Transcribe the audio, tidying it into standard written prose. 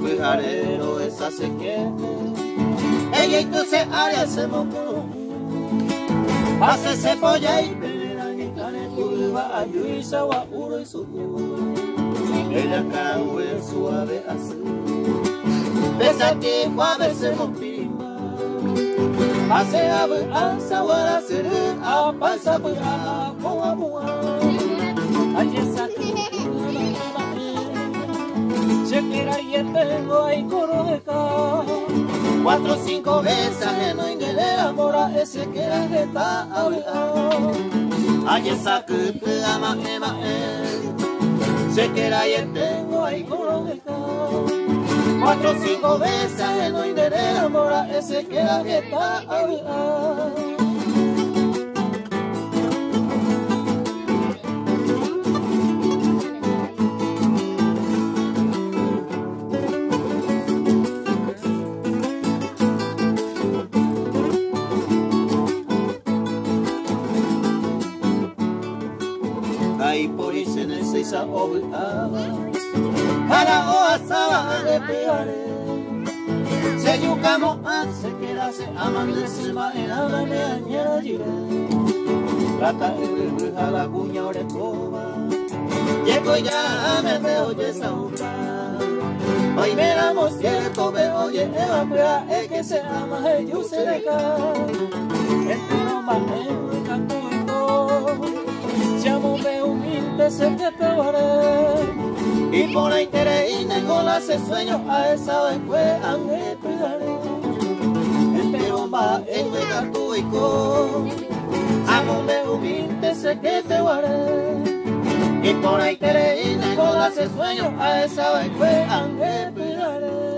Bujarero esa se quiere. Ella y tú se haría se moco. Hace se polla y pelera ni cane curva ayuisa wa uro y su. Ella cae suave así. Besa que juave se mopima. Hace abu alza wara sere a pasa bu a koa mua. Ayesa Shekera y el tengo ahí coro de ca 4 o 5 veces no ingele mora ese que era geta a Ayesa que te ama ema Shekera y el tengo ahí coro de ca 4 o 5 veces no ingele mora ese que era geta a Ahí por irse en el seisa obligaba para o asaba de peare se yucamo hace que la se aman de se maena la neañera gire plata de bruja la cuña orecoba llego ya me veo ya esa upa hoy veramos cierto ve oye eva crea es que se ama el yo se le cae este no más me canto Llámame humilde, sé que te haré. Y por ahí te y nego la hace sueño a esa vez fue a me cuidaré. El bomba en el tu y con. Llámame humilde, sé que te haré. Y por ahí te y nego la hace sueño a esa vez fue a me cuidaré.